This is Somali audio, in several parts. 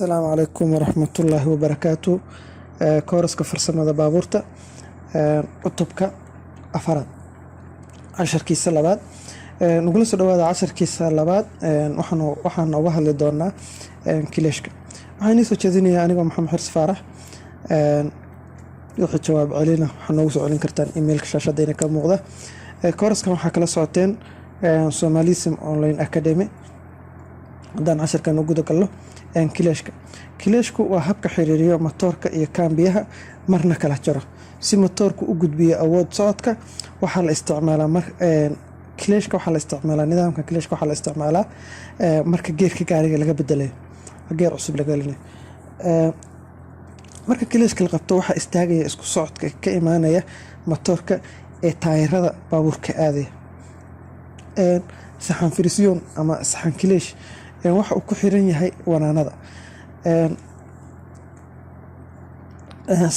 السلام عليكم ورحمة الله وبركاته. كورسك فرسمة بابورتا cutubka afaraad casharkiisa labaad. Nugula soo dhawaada casharkiisa labaad. Waxaan uga hadli doonaa kileeshka. Waxaan soo jeedinayaa anigoo Maxamed Xirsi Faarax. Wixii jawaab celina waxaad noogu soo celin kartaan emailka shaashadayna ka muuqda. Kooraskan waxaa kala socoteen Somalism Online Academy. haddaan casharkan u guda galno kileeshku waa habka xiriiriyo matoorka iyo kaambiyaha marna kala jaro si matoorku u gudbiyo awood socodka. waxaa la isticmaalaa nidaamka kileeshka waxaa la isticmaalaa marka geerka gaariga laga bedelayo geer cusub laga gelinayo. marka kileeshka la qabto waxaa istaagaya isku socodka ka imaanaya matoorka ee taayirada baabuurka aadaya. saxan firisyoon ama saxan kileesh waxa uu ku xiran yahay wanaanada.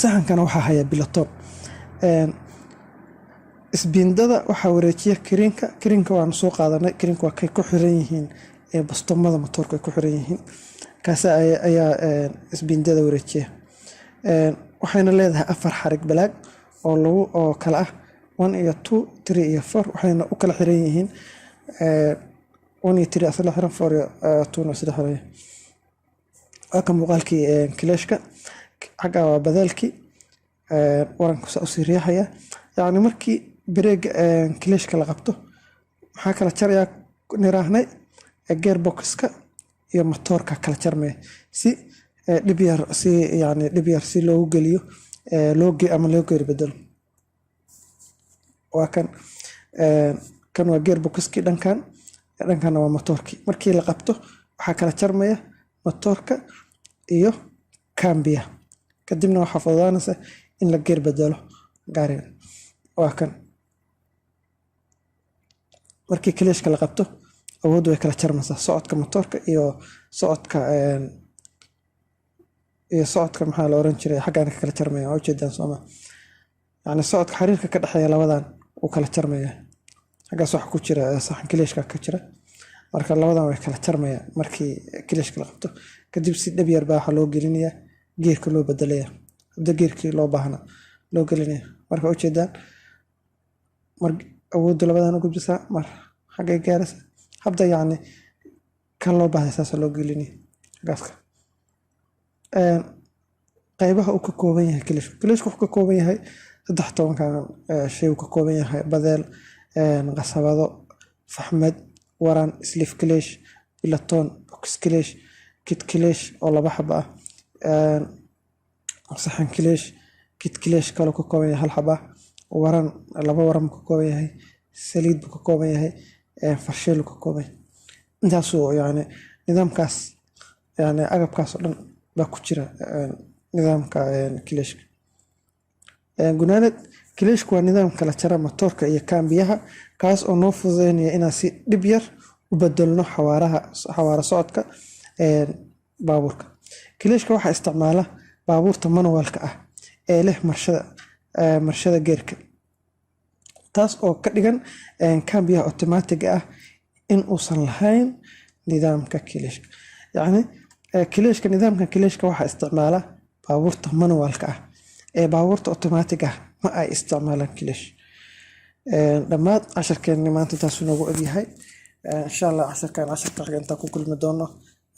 saxankana waxaa haya biloton. isbiindada waxaa wareejiya kirinka waan soo qaadanay. kirinka waa kay ku xiran yihiin bastomada matoorka ay ku xiran yihiin kaas ayaa isbiindada wareejiya. waxayna leedahay 4 xarig balaag oo kala ah 1 iyo 2 3 iyo 4 waxayna u kala xiran yihiin 1 iyo 3 asla xiran 4 iyo 2 na sida xiran. aka muuqaalkii kileeshka xagga waa badalkii waranku soo riixaya. yani markii break kileeshka la qabto maxaa kala jaraya niraahnay gearboxka iyo matoorka kala jarmay si dhib yar si loogu geliyo ama loo geer bedelo. waa kan waa gearboxkii dhankana waa matoorkii. markii la qabto waxaa kala jarmaya matoorka iyo kaambiya kadibna waxaa fududaanaysa in la geer bedelo gaariga. waa kan markii kileeshka la qabto awood way kala jarmaysaa socodka matoorka iyo socodka maxaa la oran jiray xaggan ka kala jarmaya oo jeedaan Soomaa. yani socodka xiriirka ka dhaxeeya labadan uu kala jarmaya. xaggaas waxa ku jira saxan kileeshka ka jira. marka labadan way kala jarmaya markii kileeshka la qabto kadib si dhab yar baa waxa loo gelinayaa geerka loo bedelaya hadda geerkii loo baahna loo gelinaya. marka u jeedaan mar awoodda labadan u gudbisaa mar xagga gaaraysa habda yani kan loo baahday saas loo gelinaya gaaska. qaybaha uu ka kooban yahay kileeshku wuxuu ka kooban yahay 13 shay uu ka kooban yahay badeel qasabado faxmad waran sleeve kileesh biloton box kileesh kit kileesh oo laba xaba ah saxan kileesh kit kileesh kale ka kooban yahay hal xaba waran laba waran ka kooban yahay saliid ka kooban yahay farsheel ka kooban. intaas oo yani nidaamkaas yani agabkaas oo dhan baa ku jira nidaamka kileeshka. gunaanad kileeshku waa nidaam kala jara matoorka iyo kaambiyaha kaas oo noo fududeynaya inaan si dhib yar u bedelno xawaara socodka baabuurka. kileeshka waxaa isticmaala baabuurta manualka ah ee leh marshada geerka taas oo ka dhigan kaambiyaha automatic ah in uusan lahayn nidaamka kileeshka. yani kileeshka nidaamka kileeshka waxaa isticmaala baabuurta manualka ah ee baabuurta automatic ah ma ay isticmaalaan kileesh. dhammaad casharkeeni maanta taas noogu ogyahay. insha Allah casharka inta ku kulmi doono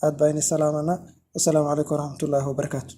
aad baa inay salaamana. Assalaamu calaykum waraxmatullaahi wabarakaatuh.